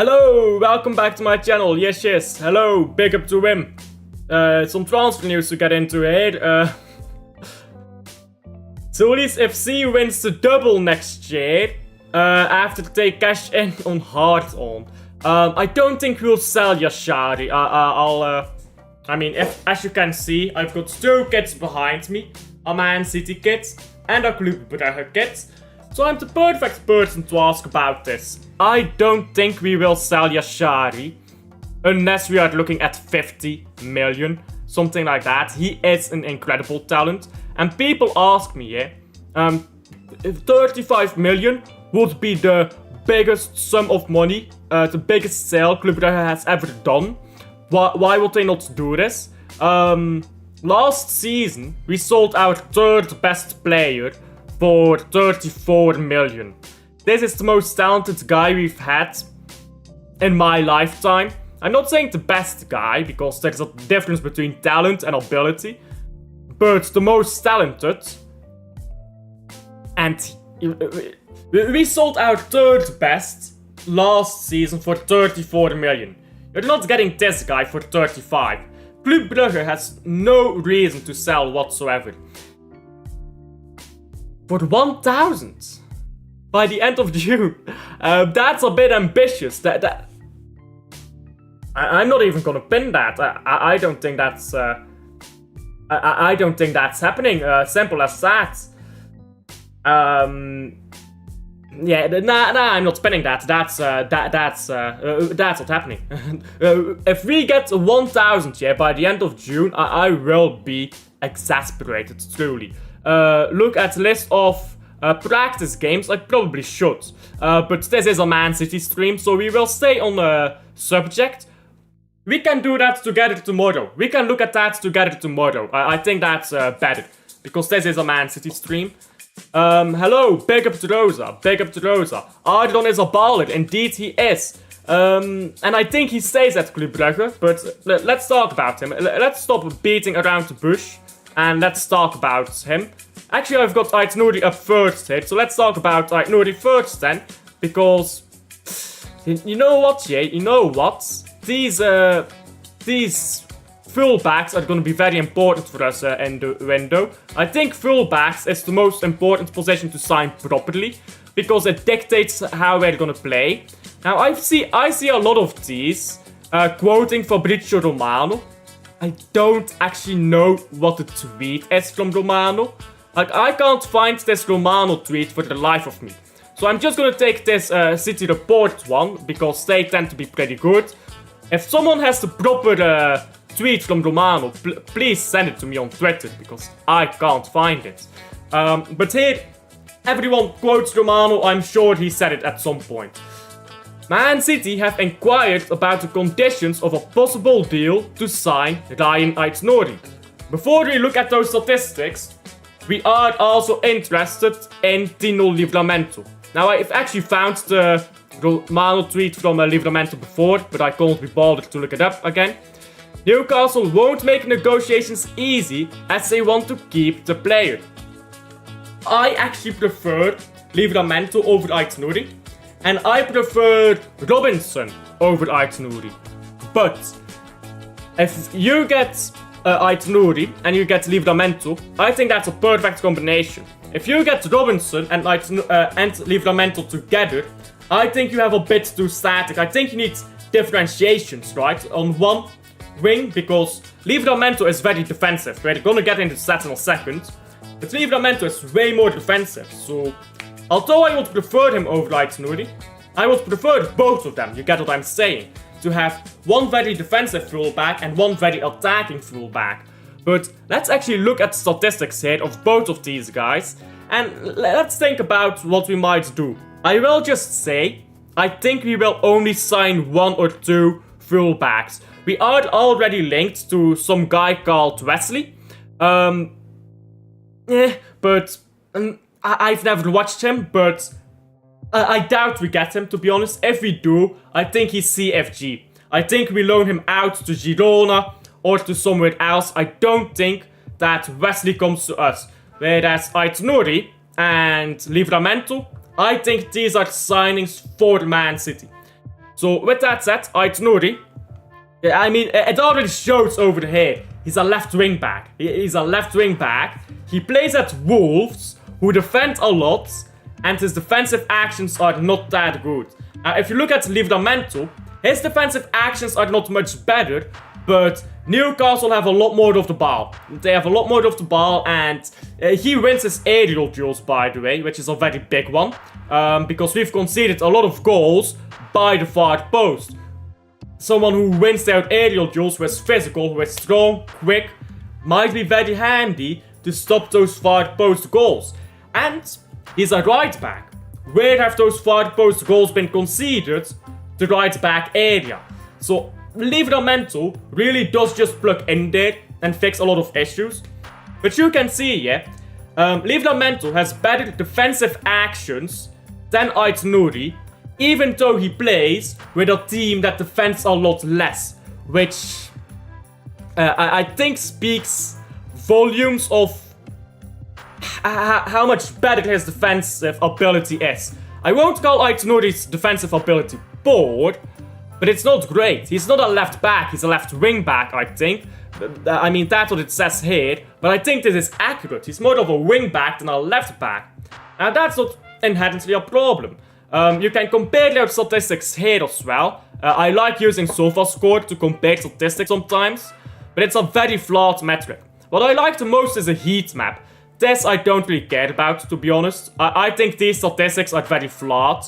Hello, welcome back to my channel. Yes, hello, big up to him. Some transfer news to get into here. Solis FC wins the double next year after they cash in on ARDON. I don't think we'll sell Yashari. I mean, as you can see, I've got two kits behind me. A Man City kit and a Club Brugge kit. So I'm the perfect person to ask about this. I don't think we will sell Yashari unless we are looking at 50 million, something like that. He is an incredible talent. And people ask me, if 35 million would be the biggest sum of money, the biggest sale Club Brugge has ever done. Why would they not do this? Last season, we sold our third best player for 34 million. This is the most talented guy we've had in my lifetime. I'm not saying the best guy, because there's a difference between talent and ability, but the most talented. And we sold our third best last season for 34 million. You're not getting this guy for 35. Club Brugge has no reason to sell whatsoever. For 1,000 by the end of June, that's a bit ambitious. I'm not even gonna pin that. I don't think that's. I don't think that's happening. Simple as that. Yeah, nah, I'm not spinning that. That's not happening. If we get 1,000 by the end of June, I will be exasperated, truly. Look at the list of practice games. I probably should, but this is a Man City stream, so we will stay on the subject. We can do that together tomorrow. We can look at that together tomorrow. I think that's better, because this is a Man City stream. Hello, big up to Rosa, big up to Rosa. ARDON is a baller, indeed he is. And I think he stays at Club Brugge, but let's talk about him. Let's stop beating around the bush, and let's talk about him. Actually, I've got Aitnouri up first here, so let's talk about Aitnouri first then, because you know what, you know what? These fullbacks are going to be very important for us in the window. I think fullbacks is the most important position to sign properly, because it dictates how we're going to play. Now, I see a lot of these quoting Fabrizio Romano. I don't actually know what the tweet is from Romano. Like, I can't find this Romano tweet for the life of me. So I'm just gonna take this City Report one, because they tend to be pretty good. If someone has the proper tweet from Romano, please send it to me on Twitter, because I can't find it. But here, everyone quotes Romano. I'm sure he said it at some point. Man City have inquired about the conditions of a possible deal to sign Rayan Cherki. Before we look at those statistics, we are also interested in Tino Livramento. Now, I've actually found the Romano tweet from Livramento before, but I can't be bothered to look it up again. Newcastle won't make negotiations easy, as they want to keep the player. I actually prefer Livramento over Cherki, and I prefer Robinson over Cherki. But if you get Cherki and you get Livramento, I think that's a perfect combination. If you get Robinson and Livramento together, I think you have a bit too static. I think you need differentiations, right? On one wing, because Livramento is very defensive. We're gonna get into that in a second. But Livramento is way more defensive, so although I would prefer him over Cherki, I would prefer both of them, you get what I'm saying. To have one very defensive fullback and one very attacking fullback. But let's actually look at statistics here of both of these guys, and let's think about what we might do. I will just say, I think we will only sign one or two fullbacks. We are already linked to some guy called Wesley. But I've never watched him, but I doubt we get him, to be honest. If we do, I think he's CFG. I think we loan him out to Girona or to somewhere else. I don't think that Wesley comes to us. Whereas Cherki and Livramento, I think these are signings for Man City. So with that said, Aït-Nouri, I mean, it already shows over here. He's a left wing back. He's a left wing back. He plays at Wolves, who defend a lot, and his defensive actions are not that good. If you look at Livramento, his defensive actions are not much better, but Newcastle have a lot more of the ball. They have a lot more of the ball, and he wins his aerial duels, by the way, which is a very big one, because we've conceded a lot of goals by the far post. Someone who wins their aerial duels, who is physical, who is strong, quick, might be very handy to stop those far post goals. And he's a right back. Where have those far post goals been conceded? The right back area. So Livramento really does just plug in there and fix a lot of issues. But you can see, yeah, Livramento has better defensive actions than Aït-Nouri, even though he plays with a team that defends a lot less, which I think speaks volumes of how much better his defensive ability is. I won't call Aït-Nouri's defensive ability poor, but it's not great. He's not a left back, he's a left wing back, I think. I mean, that's what it says here, but I think this is accurate. He's more of a wing back than a left back. And that's not inherently a problem. You can compare their statistics here as well. I like using SofaScore to compare statistics sometimes, but it's a very flawed metric. What I like the most is a heat map. This I don't really care about, to be honest. I think these statistics are very flawed.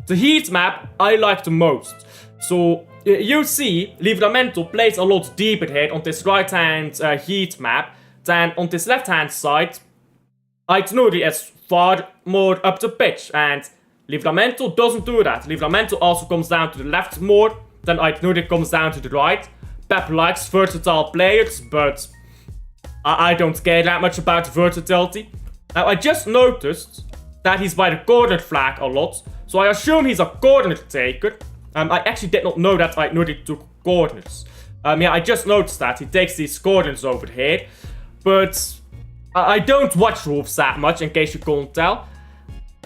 The heat map I like the most. So you see, Livramento plays a lot deeper here on this right hand heat map than on this left hand side. Aït-Nouri is far more up the pitch, and Livramento doesn't do that. Livramento also comes down to the left more than Aït-Nouri comes down to the right. Pep likes versatile players, but I don't care that much about versatility. Now, I just noticed that he's by the corner flag a lot, so I assume he's a corner taker. I actually did not know that Aït-Nouri took corners. Yeah, I just noticed that. He takes these corners over here, but I don't watch Wolves that much, in case you can't tell.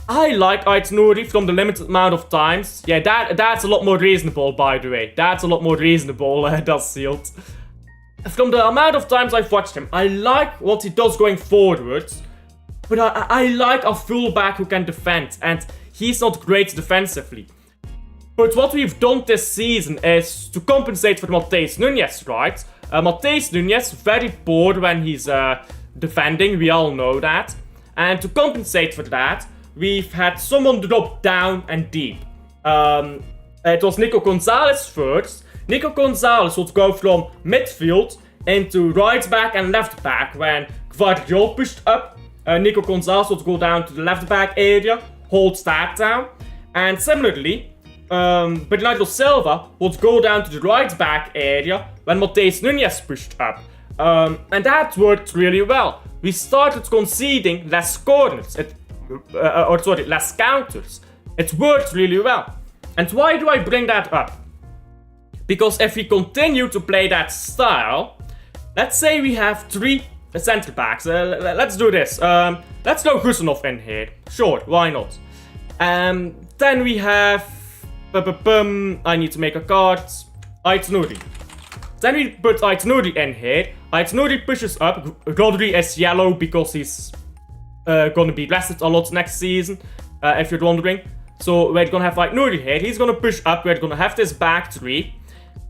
I like Aït-Nouri from the limited amount of times. Yeah, that's a lot more reasonable, by the way. That's a lot more reasonable, that's sealed. From the amount of times I've watched him, I like what he does going forwards, but I like a fullback who can defend, and he's not great defensively. But what we've done this season is to compensate for Matheus Nunes, right? Matheus Nunes, very poor when he's defending, we all know that. And to compensate for that, we've had someone drop down and deep. It was Nico Gonzalez first. Nico Gonzalez would go from midfield into right back and left back. When Guardiola pushed up, Nico Gonzalez would go down to the left back area, hold that down. And similarly, Bernardo Silva would go down to the right back area when Matheus Nunes pushed up. And that worked really well. We started conceding less corners, less counters. It worked really well. And why do I bring that up? Because if we continue to play that style, let's say we have 3 center backs. Let's do this. Let's throw Gusanov in here. Sure, why not? Then we have... I need to make a card. Aït-Nouri. Then we put Aït-Nouri in here. Aït-Nouri pushes up. Rodri is yellow because he's gonna be rested a lot next season, if you're wondering. So we're gonna have Aït-Nouri here. He's gonna push up. We're gonna have this back 3.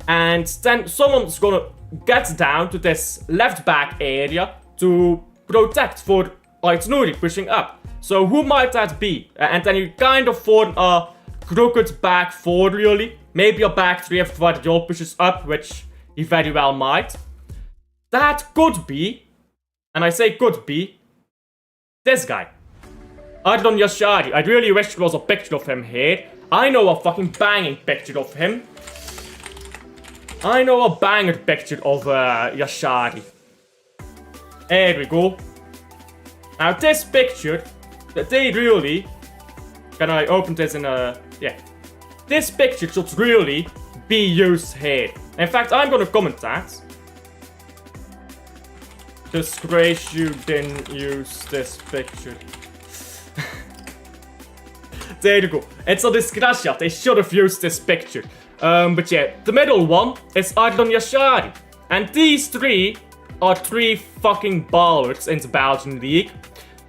And then someone's gonna get down to this left back area to protect for Aït-Nouri pushing up. So who might that be? And then you kind of form a crooked back 4 really. Maybe a back 3 if Guardiola pushes up, which he very well might. That could be, and I say could be, this guy. ARDON Yashari. I really wish there was a picture of him here. I know a fucking banging picture of him. I know a banger picture of Yashari. There we go. Now this picture, they really... Can I open this in a... Yeah. This picture should really be used here. In fact, I'm gonna comment that. Disgrace, you didn't use this picture. There you go. It's a disgrace. They should have used this picture. But yeah, the middle one is ARDON Yashari. And these three are three fucking ballers in the Belgian league.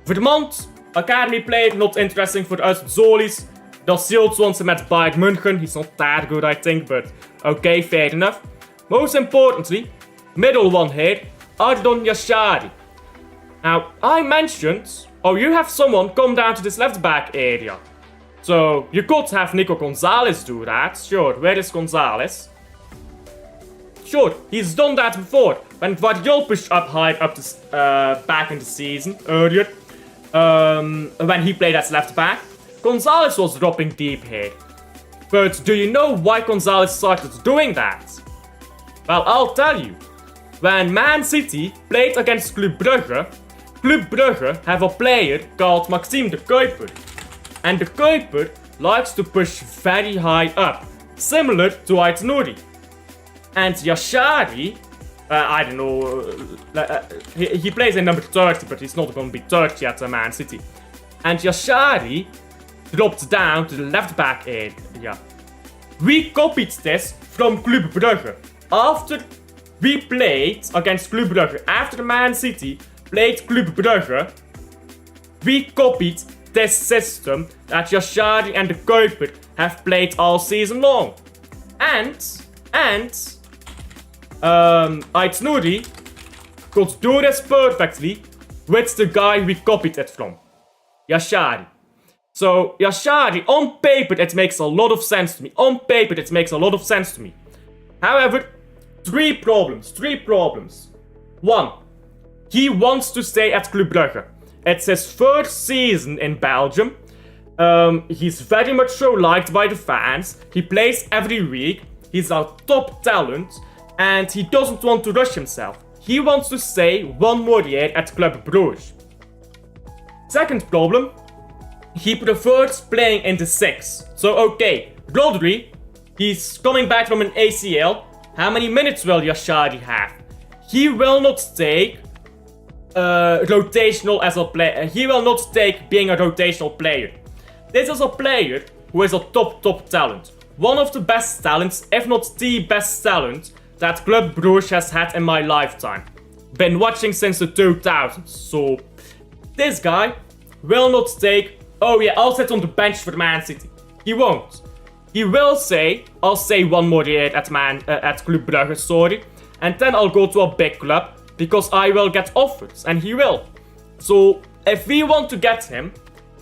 Vermont, academy player, not interesting for us. Zolis, Dacilt wants him at Bayern München. He's not that good, I think, but okay, fair enough. Most importantly, middle one here, ARDON Yashari. Now, I mentioned, oh, you have someone come down to this left back area. So, you could have Nico Gonzalez do that. Sure, where is Gonzalez? Sure, he's done that before. When Guardiola pushed up high up this, back in the season, earlier. When he played as left back. Gonzalez was dropping deep here. But do you know why Gonzalez started doing that? Well, I'll tell you. When Man City played against Club Brugge have a player called Maxime de Kuiper. And de Kuiper likes to push very high up, similar to Ait Nouri. And Yashari, I don't know, he plays in number 30, but he's not going to be 30 at Man City. And Yashari dropped down to the left back area. We copied this from Club Brugge. After we played against Club Brugge, after Man City played Club Brugge, we copied this system that Yashari and de Kuiper have played all season long. And Ait Nouri could do this perfectly with the guy we copied it from, Yashari. So, Yashari, on paper, it makes a lot of sense to me. On paper, it makes a lot of sense to me. However, three problems. One, he wants to stay at Club Brugge. It's his first season in Belgium. He's very much so liked by the fans. He plays every week. He's a top talent. And he doesn't want to rush himself. He wants to stay one more year at Club Brugge. Second problem, he prefers playing in the 6. So okay, Rodri, he's coming back from an ACL. How many minutes will Yashari have? He will not take rotational as a player. He will not take being a rotational player. This is a player who is a top talent. One of the best talents, if not the best talent, that Club Brugge has had in my lifetime. Been watching since the 2000s, so this guy will not take, oh yeah, I'll sit on the bench for Man City. He won't. He will say, I'll stay one more year at Club Brugge, sorry, and then I'll go to a big club, because I will get offers, and he will. So, if we want to get him,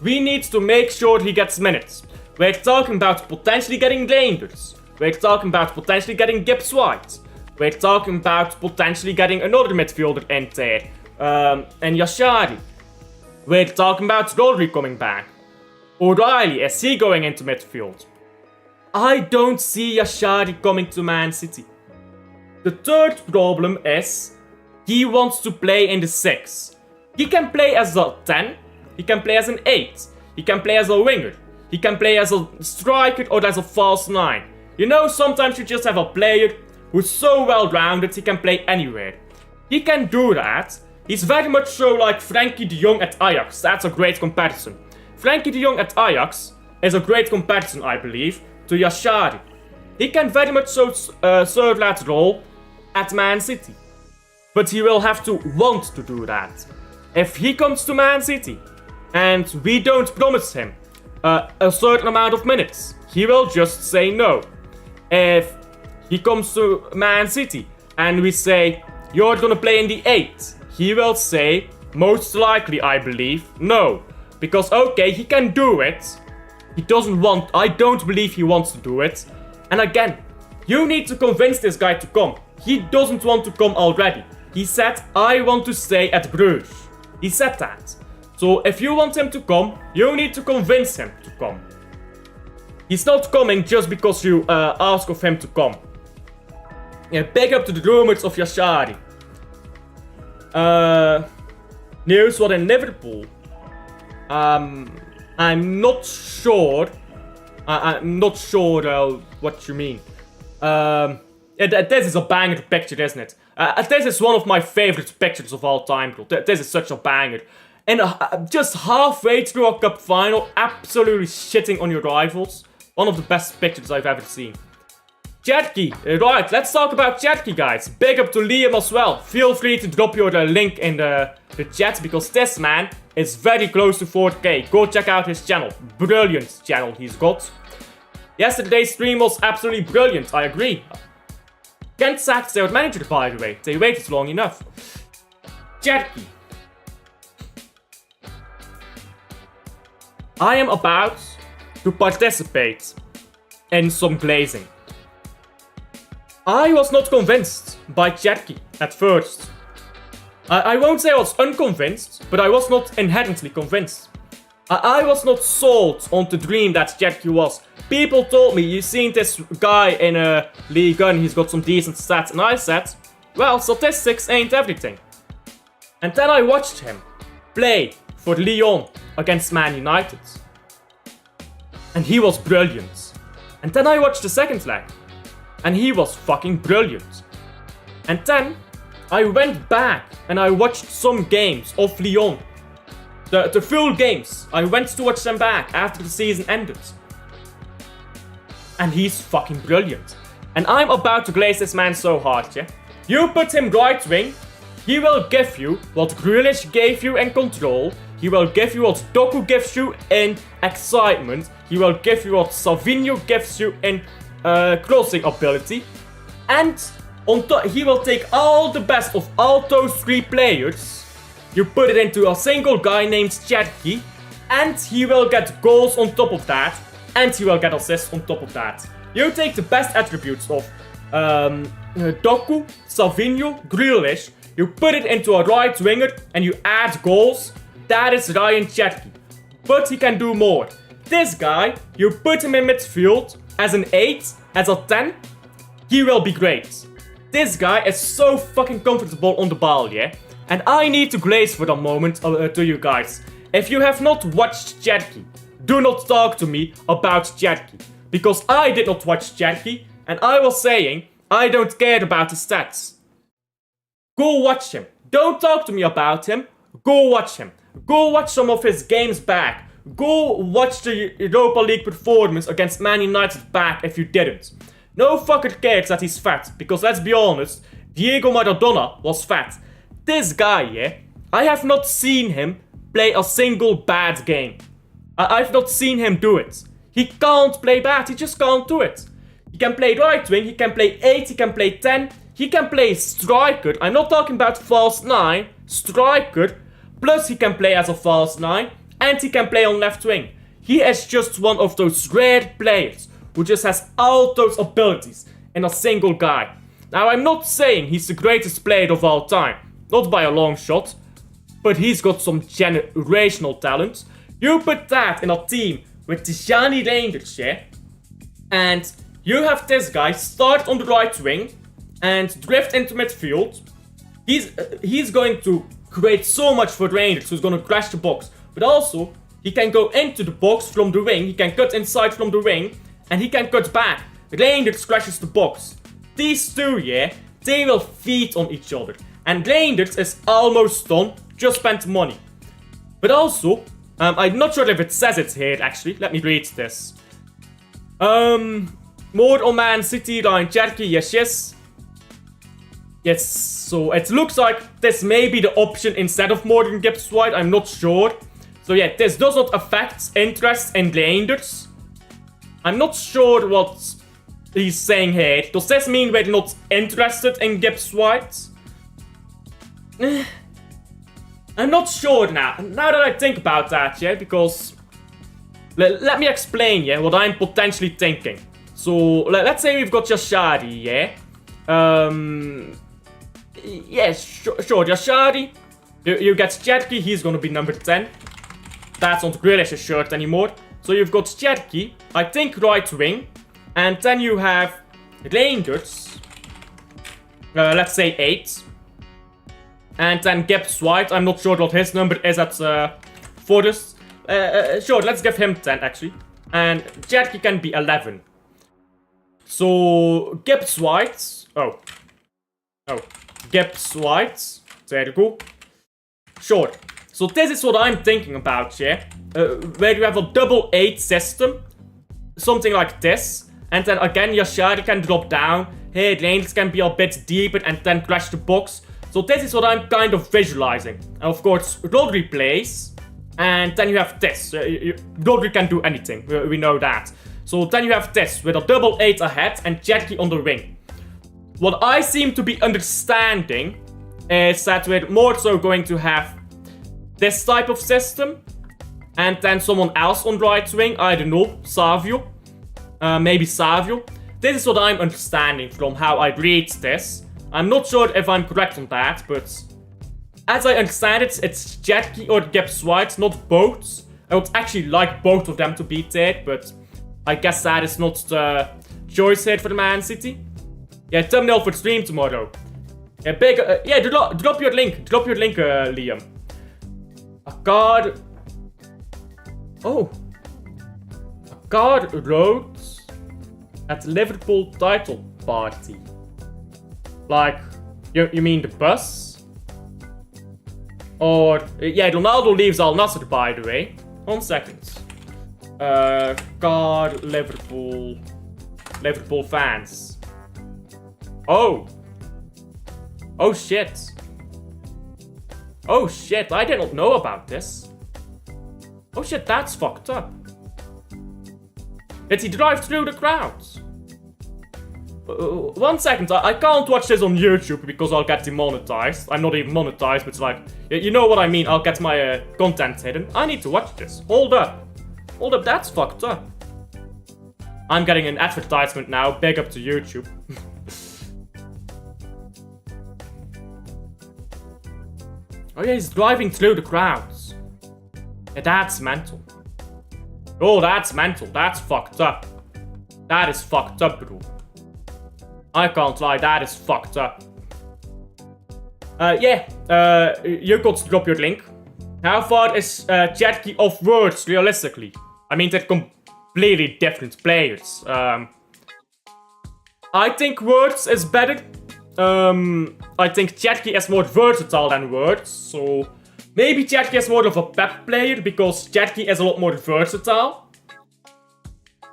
we need to make sure he gets minutes. We're talking about potentially getting Reinders. We're talking about potentially getting Gibbs White. We're talking about potentially getting another midfielder in there. And Yashari. We're talking about Rodri coming back. O'Reilly, is he going into midfield? I don't see Yashari coming to Man City. The third problem is, he wants to play in the 6. He can play as a 10, he can play as an 8, he can play as a winger, he can play as a striker or as a false 9. You know, sometimes you just have a player who's so well-rounded, he can play anywhere. He can do that. He's very much so like Frenkie de Jong at Ajax. That's a great comparison. Frenkie de Jong at Ajax is a great comparison, I believe, to Yashari. He can very much so serve that role at Man City. But he will have to want to do that. If he comes to Man City and we don't promise him a certain amount of minutes, he will just say no. If he comes to Man City and we say, you're gonna play in the 8, he will say, most likely I believe, no. Because okay, he can do it. He doesn't want, I don't believe he wants to do it. And again, you need to convince this guy to come. He doesn't want to come already. He said, I want to stay at Bruges. He said that. So if you want him to come, you need to convince him to come. He's not coming just because you ask of him to come. Yeah, big up to the rumors of Yashari. News what in Liverpool. I'm not sure. I'm not sure what you mean. This is a banger picture, isn't it? This is one of my favorite pictures of all time, bro. This is such a banger. And just halfway through a cup final, absolutely shitting on your rivals. One of the best pictures I've ever seen. Cherki, right, let's talk about Cherki, guys. Big up to Liam as well. Feel free to drop your link in the chat, because this man is very close to 4K. Go check out his channel. Brilliant channel he's got. Yesterday's stream was absolutely brilliant, I agree. Can't sack their manager, by the way. They waited long enough. Cherki. I am about to participate in some glazing. I was not convinced by Cherki at first. I won't say I was unconvinced, but I was not inherently convinced. I was not sold on the dream that Cherki was. People told me, you've seen this guy in a League One, he's got some decent stats. And I said, well, statistics ain't everything. And then I watched him play for Lyon against Man United. And he was brilliant. And then I watched the second leg. And he was fucking brilliant. And then I went back and I watched some games of Lyon. The full games. I went to watch them back after the season ended. And he's fucking brilliant. And I'm about to glaze this man so hard, yeah? You put him right wing, he will give you what Grealish gave you in control. He will give you what Doku gives you in excitement. He will give you what Savinho gives you in crossing ability. And on top, he will take all the best of all those three players. You put it into a single guy named Cherki. And he will get goals on top of that. And he will get assists on top of that. You take the best attributes of Doku, Savinho, Grealish. You put it into a right winger and you add goals. That is Rayan Cherki. But he can do more. This guy, you put him in midfield as an 8, as a 10, he will be great. This guy is so fucking comfortable on the ball, yeah? And I need to glaze for a moment to you guys. If you have not watched Cherki, do not talk to me about Cherki. Because I did not watch Cherki, and I was saying I don't care about the stats. Go watch him. Don't talk to me about him. Go watch him. Go watch some of his games back. Go watch the Europa League performance against Man United back if you didn't. No fucker cares that he's fat, because let's be honest, Diego Maradona was fat. This guy, yeah, I have not seen him play a single bad game. I've not seen him do it. He can't play bad, he just can't do it. He can play right wing, he can play 8, he can play 10, he can play striker. I'm not talking about false 9, striker. Plus he can play as a false 9, and he can play on left wing. He is just one of those rare players who just has all those abilities in a single guy. Now I'm not saying he's the greatest player of all time, not by a long shot, but he's got some generational talent. You put that in a team with Tijani Rangers, yeah? And you have this guy start on the right wing and drift into midfield. He's going to create so much for Rangers, who's going to crash the box. But also, he can go into the box from the wing, he can cut inside from the wing, and he can cut back. Rangers crashes the box. These two, yeah, they will feed on each other. And Rangers is almost done, just spent money. But also, I'm not sure if it says it here, actually. Let me read this. More on Man City, Rayan Cherki, yes. Yes, so it looks like this may be the option instead of Morgan Gibbs-White, I'm not sure. So yeah, this does not affect interest in Rangers. I'm not sure what he's saying here. Does this mean we're not interested in Gibbs-White? I'm not sure now that I think about that, yeah, because... Let me explain, yeah, what I'm potentially thinking. So, let's say we've got Yashari, yeah? Yes, sure, Yashari. You get Cherki, he's gonna be number 10. That's not Grealish's shirt anymore. So you've got Cherki, I think right wing. And then you have Rangers. Let's say 8. And then Gibbs-White, I'm not sure what his number is at Forest. Sure, let's give him 10 actually. And Cherki can be 11. So Gibbs-White. Oh, Gibbs-White. There you go. Sure. So this is what I'm thinking about, yeah? Where you have a double 8 system. Something like this. And then again, Yashari can drop down. Here, lanes can be a bit deeper and then crash the box. So this is what I'm kind of visualizing. And of course, Rodri plays. And then you have this. Rodri can do anything. We know that. So then you have this with a double 8 ahead and Cherki on the wing. What I seem to be understanding is that we're more so going to have this type of system. And then someone else on right wing. I don't know. Savio. Maybe Savio. This is what I'm understanding from how I read this. I'm not sure if I'm correct on that, but as I understand it, it's Cherki or Gibbs White, not both. I would actually like both of them to be there, but I guess that is not the choice here for Man City. Yeah, thumbnail for stream tomorrow. Yeah, big. Yeah, drop your link. Drop your link, Liam. A card. Oh. A card wrote at Liverpool title party. Like, you mean the bus? Or, yeah, Ronaldo leaves Al Nassr, by the way. 1 second. Card Liverpool fans. Oh. Oh shit. Oh shit, I did not know about this. Oh shit, that's fucked up. Did he drive through the crowds? 1 second, I can't watch this on YouTube because I'll get demonetized. I'm not even monetized, but it's like, you know what I mean, I'll get my content hidden. I need to watch this. Hold up. Hold up, that's fucked up. I'm getting an advertisement now, big up to YouTube. Oh yeah, he's driving through the crowds. Yeah, that's mental. Oh, that's mental. That's fucked up. That is fucked up, bro. I can't lie, that is fucked up. You could drop your link. How far is Cherki off words, realistically? I mean, they're completely different players. I think words is better. I think Cherki is more versatile than words. So maybe Cherki is more of a Pep player because Cherki is a lot more versatile.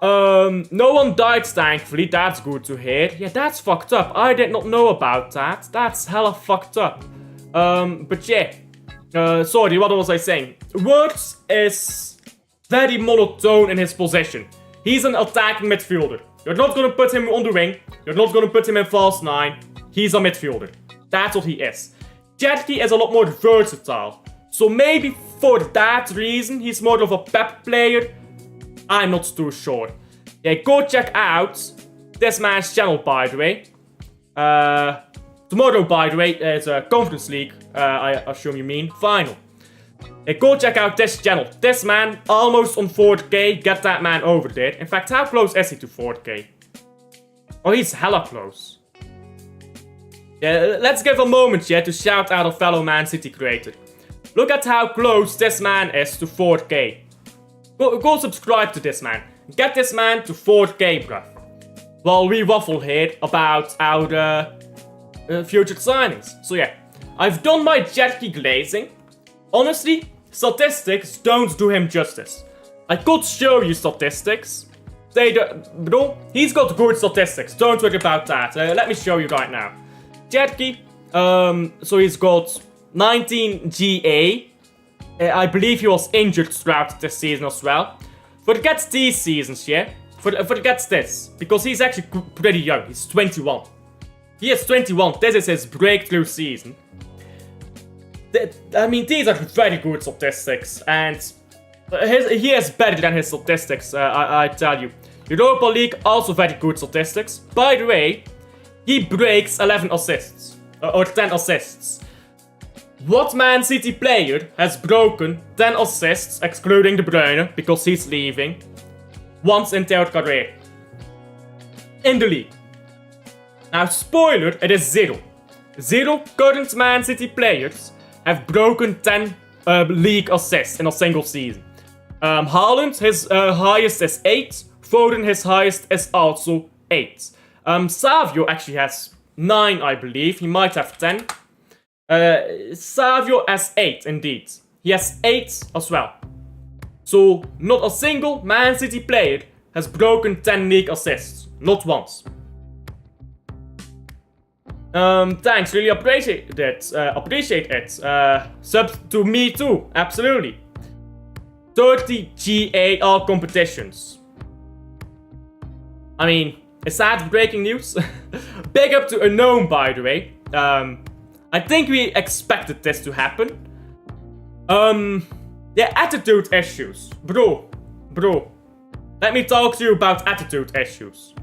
No one died, thankfully. That's good to hear. Yeah, that's fucked up. I did not know about that. That's hella fucked up. But yeah. Sorry, what was I saying? Words is very monotone in his position. He's an attacking midfielder. You're not gonna put him on the wing. You're not gonna put him in false 9. He's a midfielder. That's what he is. Cherki is a lot more versatile. So maybe for that reason, he's more of a Pep player. I'm not too sure. Yeah, go check out this man's channel, by the way. Tomorrow, by the way, is a Conference League, I assume you mean, final. Yeah, go check out this channel. This man, almost on 4K, get that man over there. In fact, how close is he to 4K? Oh, he's hella close. Yeah, let's give a moment here to shout out a fellow Man City creator. Look at how close this man is to 4K. Go subscribe to this man. Get this man to 4K, bruh. While we waffle here about our future signings. So yeah, I've done my Cherki glazing. Honestly, statistics don't do him justice. I could show you statistics. Bro, he's got good statistics. Don't worry about that. Let me show you right now. Cherki, so he's got 19 GA. I believe he was injured throughout this season as well. Forget these seasons, yeah? Forget this. Because he's actually pretty young. He's 21. He is 21. This is his breakthrough season. I mean, these are very good statistics. And he is better than his statistics, I tell you. Europa League, also very good statistics. By the way, he breaks 11 assists. Or 10 assists. What Man City player has broken 10 assists, excluding De Bruyne, because he's leaving, once in their career? In the league. Now, spoiler, it is 0. 0 current Man City players have broken 10 league assists in a single season. Haaland, his highest is 8. Foden, his highest is also 8. Savio actually has 9, I believe. He might have 10. Savio has 8, indeed. He has 8 as well. So, not a single Man City player has broken 10 league assists. Not once. Thanks, really appreciate it. Sub to me too, absolutely. 30 GAR competitions. I mean, is that breaking news? Big up to Unknown, by the way. I think we expected this to happen. Yeah, attitude issues. Bro. Let me talk to you about attitude issues.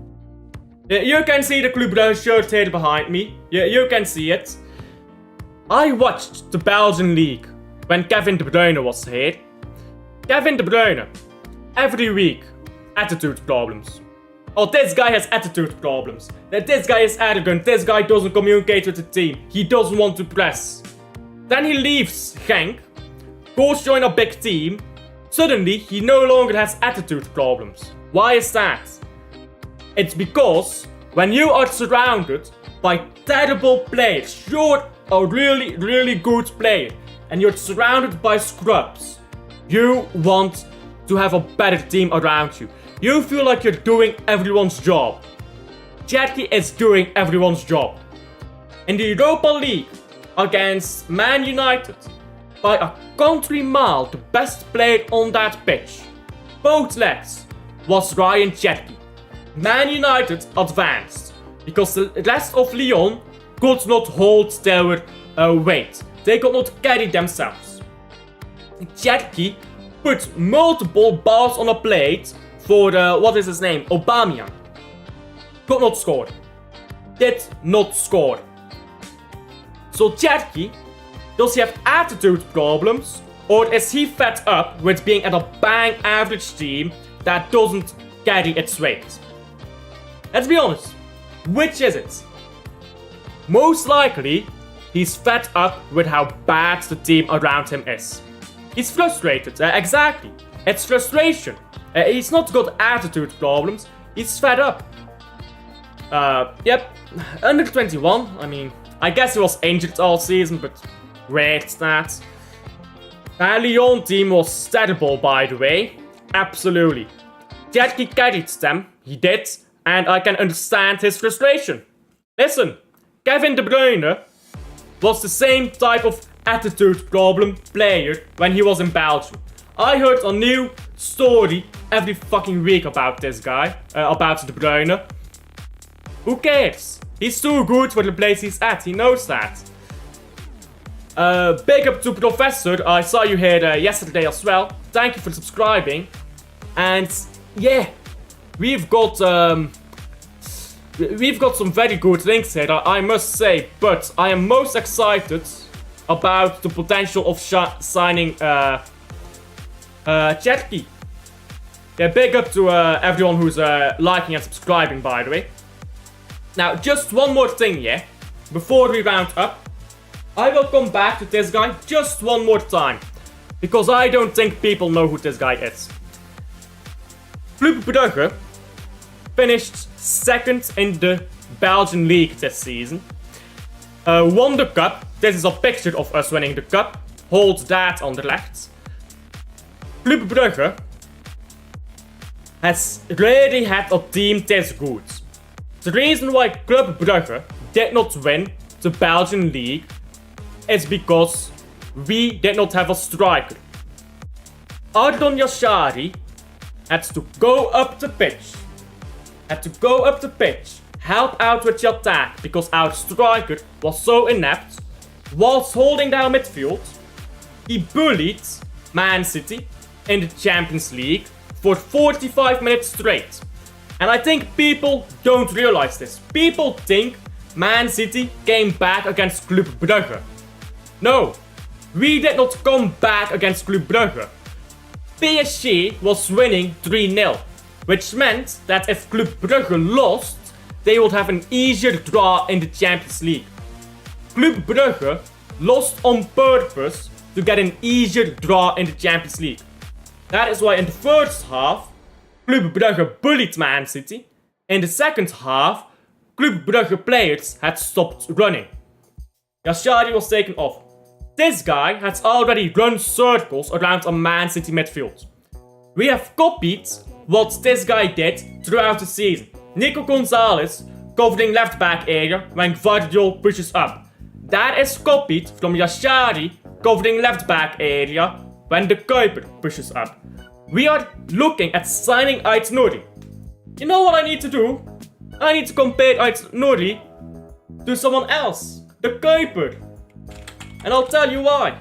Yeah, you can see the Club Brugge shirt here behind me. Yeah, you can see it. I watched the Belgian league when Kevin De Bruyne was here. Kevin De Bruyne, every week, attitude problems. Oh, this guy has attitude problems. This guy is arrogant. This guy doesn't communicate with the team. He doesn't want to press. Then he leaves Genk, goes join a big team. Suddenly, he no longer has attitude problems. Why is that? It's because when you are surrounded by terrible players, you're a really good player, and you're surrounded by scrubs, you want to have a better team around you. You feel like you're doing everyone's job. Cherki is doing everyone's job. In the Europa League against Man United, by a country mile, the best player on that pitch, both legs, was Rayan Cherki. Man United advanced because the rest of Lyon could not hold their weight. They could not carry themselves. Cherki put multiple balls on a plate for, what is his name? Aubameyang. Could not score. Did not score. So Cherki, does he have attitude problems? Or is he fed up with being at a bang average team that doesn't carry its weight? Let's be honest, which is it? Most likely, he's fed up with how bad the team around him is. He's frustrated, exactly. It's frustration. He's not got attitude problems, he's fed up. Yep, under 21, I mean, I guess he was injured all season, but weird that. Lyon team was terrible, by the way. Absolutely. Cherki carried them, he did. And I can understand his frustration. Listen, Kevin De Bruyne was the same type of attitude problem player when he was in Belgium. I heard a new story every fucking week about this guy, about De Bruyne. Who cares? He's too good for the place he's at, he knows that. Big up to Professor, I saw you here yesterday as well. Thank you for subscribing. And yeah. We've got some very good links here, I must say, but I am most excited about the potential of signing Cherki. Yeah, big up to everyone who's liking and subscribing, by the way. Now, just one more thing, yeah, before we round up. I will come back to this guy just one more time, because I don't think people know who this guy is. Club Brugge finished second in the Belgian league this season. Won the cup. This is a picture of us winning the cup. Hold that on the left. Club Brugge has rarely had a team this good. The reason why Club Brugge did not win the Belgian league is because we did not have a striker. ARDON Yashari had to go up the pitch. Help out with the attack because our striker was so inept. Whilst holding down midfield, he bullied Man City in the Champions League for 45 minutes straight. And I think people don't realize this. People think Man City came back against Club Brugge. No, we did not come back against Club Brugge. PSG was winning 3-0. Which meant that if Club Brugge lost, they would have an easier draw in the Champions League. Club Brugge lost on purpose to get an easier draw in the Champions League. That is why in the first half, Club Brugge bullied Man City. In the second half, Club Brugge players had stopped running. Yashari was taken off. This guy has already run circles around a Man City midfield. We have copied what this guy did throughout the season. Nico Gonzalez covering left back area when Guardiol pushes up. That is copied from Yashari covering left back area when the Kuiper pushes up. We are looking at signing Ait Nouri. You know what I need to do? I need to compare Ait Nouri to someone else. The Kuiper. And I'll tell you why.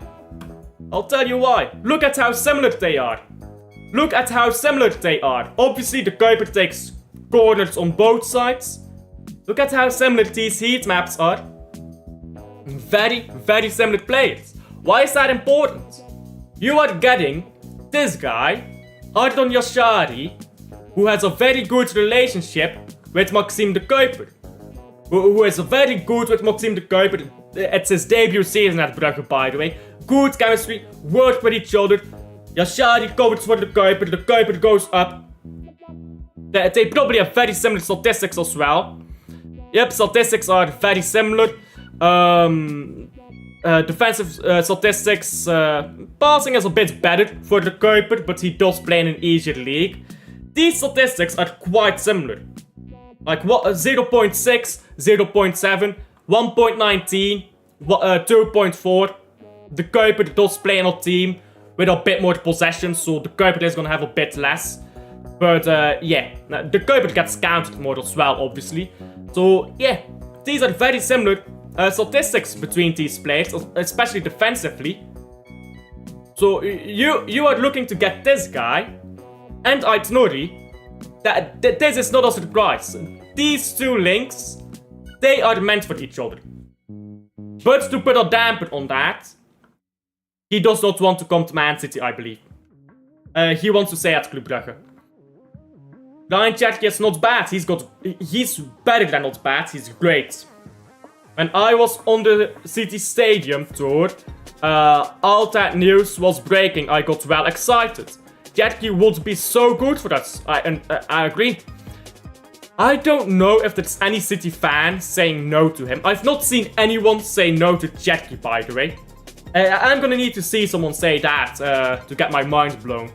Look at how similar they are. Obviously the Kuiper takes corners on both sides. Look at how similar these heat maps are. Very, very similar players. Why is that important? You are getting this guy, ARDON Yashari, who has a very good relationship with Maxime de Kuiper. Who is very good with Maxime de Kuiper. It's his debut season at Brugge, by the way. Good chemistry, work with each other. Yashari covers for the Kuiper goes up. They probably have very similar statistics as well. Yep, statistics are very similar. Defensive statistics, passing is a bit better for the Kuiper, but he does play in an easier league. These statistics are quite similar. Like 0.6, 0.7, 1.19, 2.4. The Kuiper does play in a team with a bit more possession, so the Kuiper is gonna have a bit less. But yeah, the Kuiper gets counted more as well, obviously. So yeah, these are very similar statistics between these players, especially defensively. So you are looking to get this guy and Ait Nouri. This is not a surprise. These two links, they are meant for each other. But to put a damper on that, he does not want to come to Man City, I believe. He wants to stay at Club Brugge. Rayan Cherki is not bad. He's better than not bad. He's great. When I was on the City Stadium tour, all that news was breaking. I got well excited. Cherki would be so good for us. I agree. I don't know if there's any City fan saying no to him. I've not seen anyone say no to Cherki, by the way. I'm gonna need to see someone say that to get my mind blown.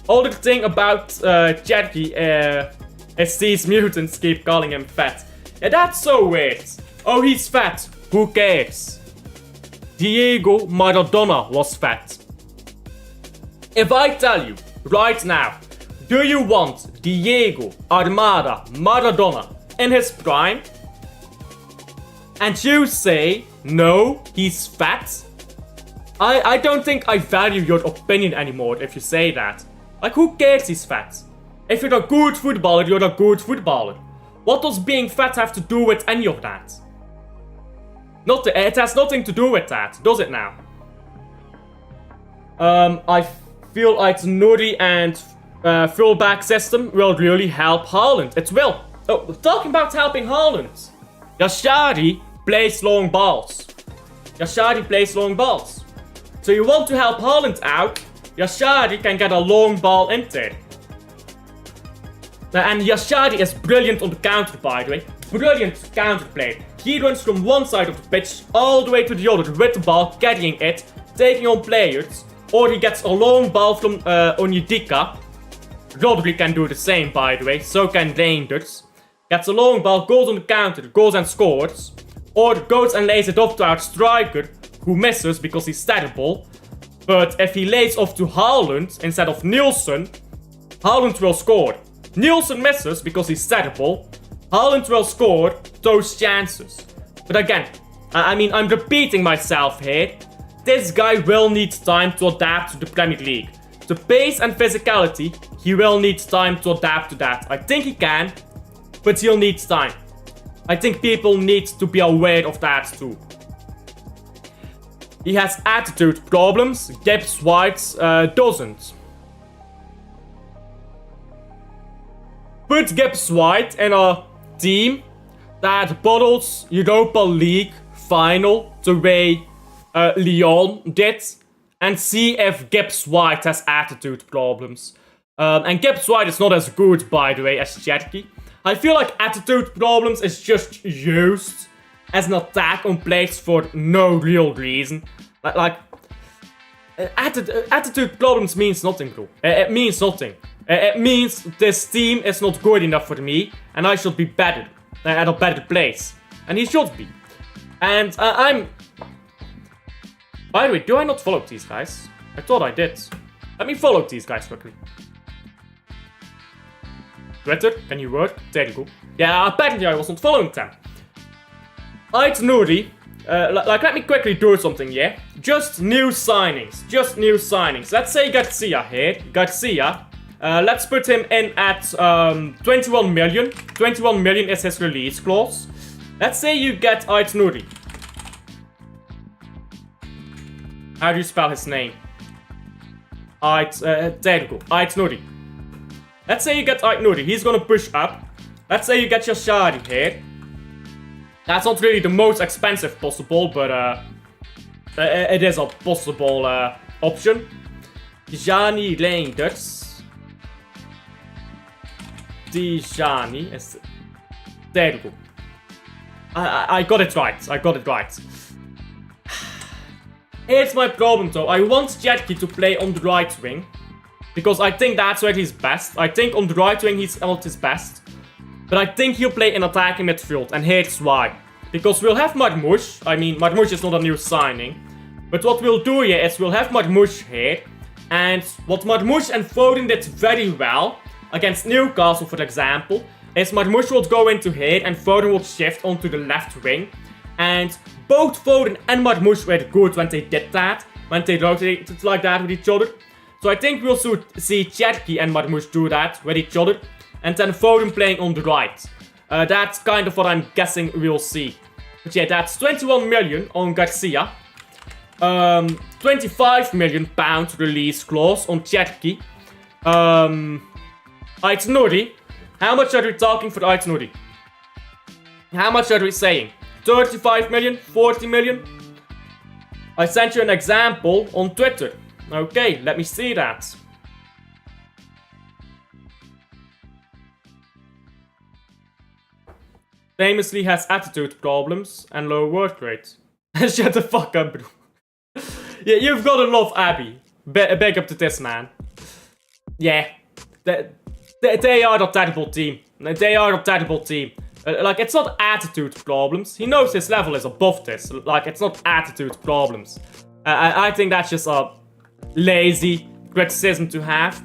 Other thing about Cherki is these mutants keep calling him fat. Yeah, that's so weird. Oh, he's fat. Who cares? Diego Maradona was fat. If I tell you right now, do you want Diego Armada Maradona in his prime? And you say, no, he's fat? I don't think I value your opinion anymore if you say that. Like, who cares he's fat? If you're a good footballer, you're a good footballer. What does being fat have to do with any of that? It has nothing to do with that, does it now? I feel like Nouri and fullback system will really help Haaland. It will. Oh, talking about helping Haaland. Yashari plays long balls. So you want to help Haaland out, Yashari can get a long ball in there. And Yashari is brilliant on the counter, by the way. Brilliant counter play. He runs from one side of the pitch all the way to the other with the ball, carrying it, taking on players. Or he gets a long ball from Onyedika. Rodri can do the same, by the way. So can Reinders. Gets a long ball, goes on the counter, goes and scores. Or goes and lays it off to our striker, who misses because he's terrible. But if he lays off to Haaland instead of Nielsen, Haaland will score. Nielsen misses because he's terrible. Haaland will score those chances. But again, I'm repeating myself here. This guy will need time to adapt to the Premier League. The pace and physicality, he will need time to adapt to that. I think he can, but he'll need time. I think people need to be aware of that too. He has attitude problems. Gibbs White doesn't. Put Gibbs White in a team that bottles Europa League final the way Lyon did, and see if Gibbs White has attitude problems. And Gibbs White is not as good, by the way, as Cherki. I feel like attitude problems is just used as an attack on players for no real reason. Attitude problems means nothing, bro. It means nothing. It means this team is not good enough for me, and I should be better, at a better place. And he should be. And I'm... By the way, do I not follow these guys? I thought I did. Let me follow these guys quickly. Twitter, can you work? There you go. Yeah, apparently I wasn't following them. Ait Nouri. Let me quickly do something, yeah? Just new signings. Just new signings. Let's say Garcia here. Garcia. Let's put him in at 21 million. 21 million is his release clause. Let's say you get Ait Nouri. How do you spell his name? There you go. Ait Nouri. Let's say you get Ait Nouri. He's gonna push up. Let's say you get Yashari here. That's not really the most expensive possible, but it is a possible option. Jani Reinders. Dijani is... There you go. I got it right. I got it right. Here's my problem though. I want Cherki to play on the right wing. Because I think that's where he's best. I think on the right wing he's not his best. But I think he'll play in attacking midfield. And here's why. Because we'll have Marmoush. I mean, Marmoush is not a new signing. But what we'll do here is we'll have Marmoush here. And what Marmoush and Foden did very well, against Newcastle for example, is Marmoush will go into here and Foden will shift onto the left wing. And both Foden and Marmoush were good when they did that. When they rotated like that with each other. So I think we'll see Cherki and Marmoush do that with each other. And then Foden playing on the right. That's kind of what I'm guessing we'll see. But yeah, that's 21 million on Garcia. 25 million pound release clause on Cherki. Ait Nouri. How much are we talking for Ait Nouri? How much are we saying? 35 million? 40 million? I sent you an example on Twitter. Okay, let me see that. Famously has attitude problems and low work rate. Shut the fuck up, bro. Yeah, you've gotta love Abby. Big up to this man. Yeah, they are a terrible team. They are a terrible team. Like, it's not attitude problems. He knows his level is above this. Like, it's not attitude problems. I think that's just a lazy criticism to have.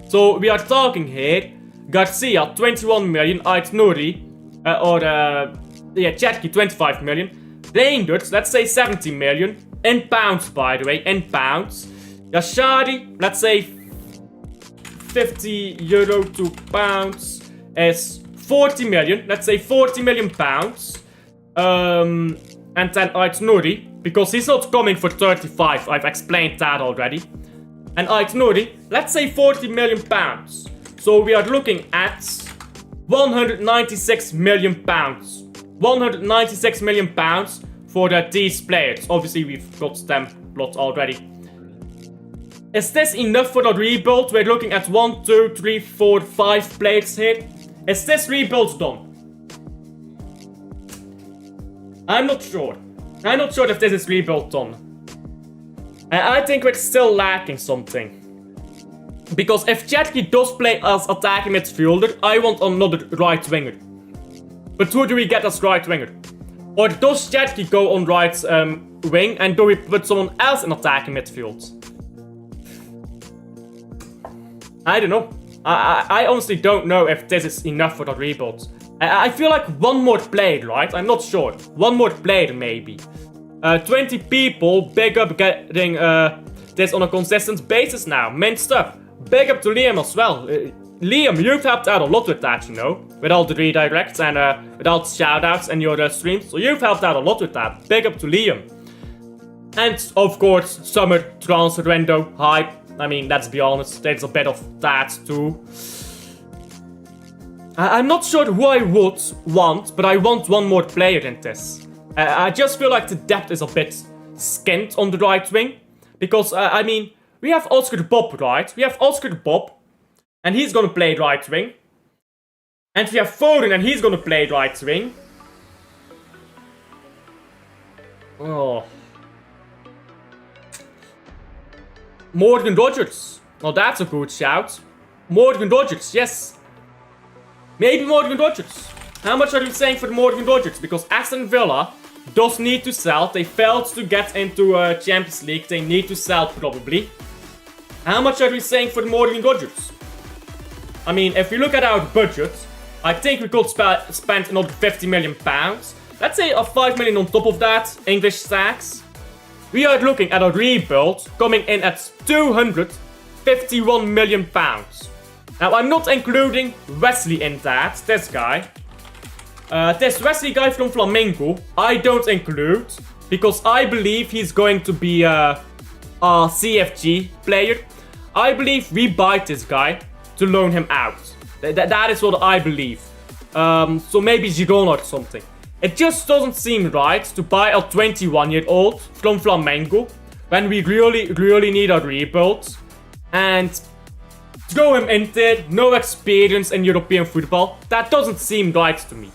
So, we are talking here. Garcia, 21 million. Ait Nouri. Cherki, 25 million. Reinders, let's say 70 million. In pounds, by the way. In pounds. Yashari, let's say 50 euro to pounds is 40 million. Let's say 40 million pounds. And then Ait Nouri, because he's not coming for 35. I've explained that already. And Ait Nouri, let's say 40 million pounds. So we are looking at 196 million pounds. 196 million pounds for these players. Obviously, we've got them lot already. Is this enough for the rebuild? We're looking at 1, 2, 3, 4, 5 players here. Is this rebuild done? I'm not sure. I'm not sure if this is rebuild done. I think we're still lacking something. Because if Cherki does play as attacking midfielder, I want another right winger. But who do we get as right winger? Or does Cherki go on right wing and do we put someone else in attacking midfield? I don't know. I honestly don't know if this is enough for the rebuild. I feel like one more player, right? I'm not sure. One more player, maybe. 20 people, big up getting this on a consistent basis now. Main stuff. Big up to Liam as well. Liam, you've helped out a lot with that, you know. With all the redirects and with all the shoutouts and your streams. So you've helped out a lot with that. Big up to Liam. And, of course, summer transfer window hype. I mean, let's be honest, there's a bit of that too. I'm not sure who I would want, but I want one more player in this. I just feel like the depth is a bit skint on the right wing. Because, I mean, we have Oscar Bob, right? We have Oscar Bob, and he's gonna play right wing. And we have Foden, and he's gonna play right wing. Oh. Morgan Rogers. Oh, that's a good shout. Morgan Rodgers, yes. Maybe Morgan Rodgers. How much are you saying for Morgan Rodgers? Because Aston Villa does need to sell. They failed to get into Champions League. They need to sell probably. How much are we saying for Morgan Rodgers? I mean, if we look at our budget, I think we could spend another £50 million. Let's say a 5 million on top of that, English tax. We are looking at a rebuild coming in at £251 million. Now, I'm not including Wesley in that, this guy. This Wesley guy from Flamengo, I don't include, because I believe he's going to be a CFG player. I believe we buy this guy to loan him out. That is what I believe. So maybe Girona or something. It just doesn't seem right to buy a 21-year-old from Flamengo when we really need a rebuild. And throw him in there, no experience in European football. That doesn't seem right to me.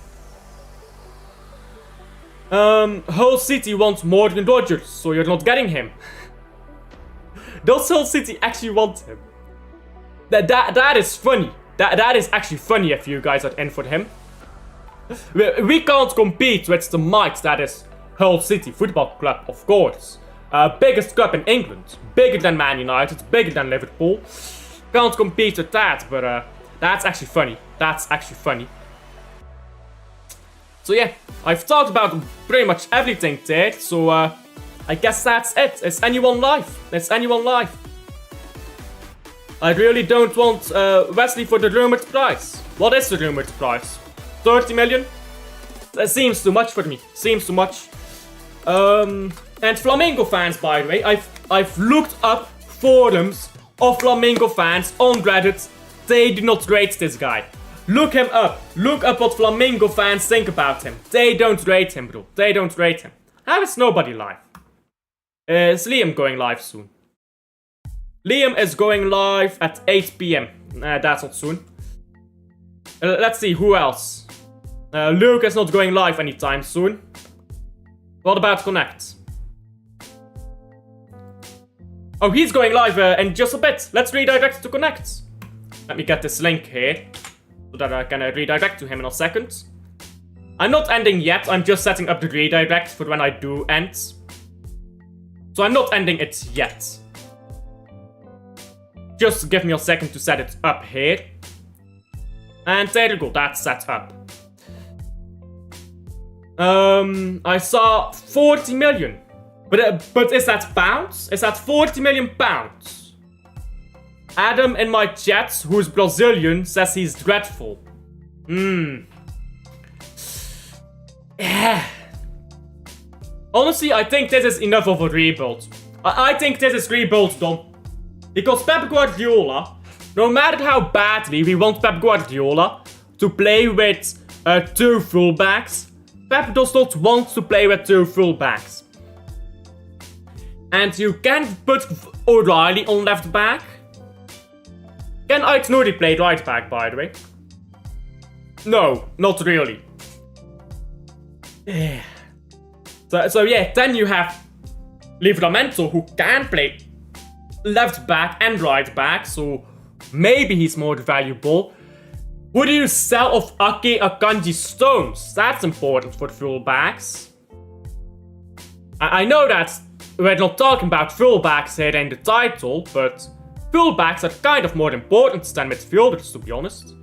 Hull City wants Morgan Rodgers, so you're not getting him. Does Hull City actually want him? That is funny. That is actually funny if you guys are in for him. We can't compete with the might that is Hull City Football Club, of course. Biggest club in England. Bigger than Man United, bigger than Liverpool. Can't compete with that, but that's actually funny. That's actually funny. So yeah, I've talked about pretty much everything there, so I guess that's it. Is anyone live? Is anyone live? I really don't want Wesley for the rumored price. What is the rumored price? 30 million? That seems too much for me. Seems too much. And Flamengo fans, by the way, I've looked up forums of Flamengo fans on Reddit. They do not rate this guy. Look him up. Look up what Flamengo fans think about him. They don't rate him, bro. They don't rate him. How is nobody live? Is Liam going live soon? Liam is going live at 8 PM. That's not soon. Let's see, who else? Luke is not going live anytime soon. What about Connect? Oh, he's going live in just a bit. Let's redirect to Connect. Let me get this link here, so that I can redirect to him in a second. I'm not ending yet, I'm just setting up the redirect for when I do end. So I'm not ending it yet. Just give me a second to set it up here. And there you go, that's set up. I saw 40 million. But is that pounds? Is that 40 million pounds? Adam in my chat, who's Brazilian, says he's dreadful. Yeah. Honestly, I think this is enough of a rebuild. I think this is rebuild done. Because Pep Guardiola, no matter how badly we want Pep Guardiola to play with 2 fullbacks, Pep does not want to play with 2 fullbacks. And you can put O'Reilly on left back. Can Aït-Nouri play right back, by the way? No, not really. So yeah, then you have Livramento, who can play left back and right back, so maybe he's more valuable. Would you sell off Ake, Akanji, Stones? That's important for fullbacks. I know that we're not talking about fullbacks here in the title, but fullbacks are kind of more important than midfielders, to be honest.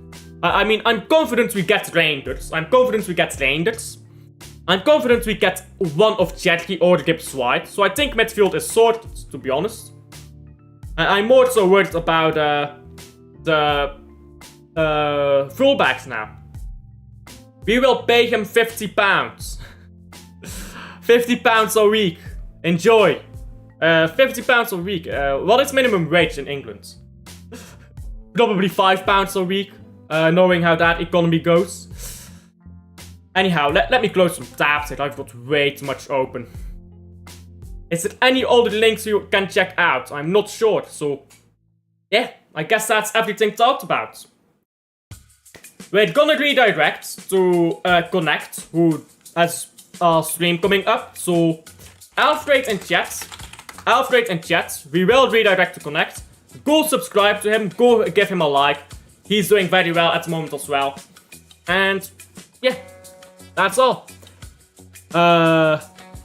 I mean, I'm confident we get Reinders. I'm confident we get one of Cherki or Gibbs White, so I think midfield is sorted, to be honest. I'm more so worried about the fullbacks now. We will pay him £50. £50 a week. Enjoy. £50 a week. What is minimum wage in England? Probably £5 a week, knowing how that economy goes. Anyhow, let me close some tabs here. I've got way too much open. Is there any other links you can check out? I'm not sure, so yeah, I guess that's everything talked about. We're gonna redirect to Connect, who has a stream coming up, so Alfred and chat, we will redirect to Connect. go subscribe to him, go give him a like. He's doing very well at the moment as well. And yeah, that's all.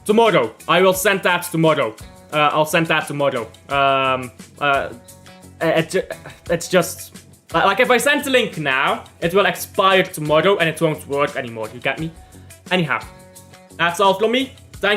Tomorrow. I will send that tomorrow. I'll send that tomorrow. It's just... Like, if I send the link now, it will expire tomorrow and it won't work anymore. You get me? Anyhow, that's all from me.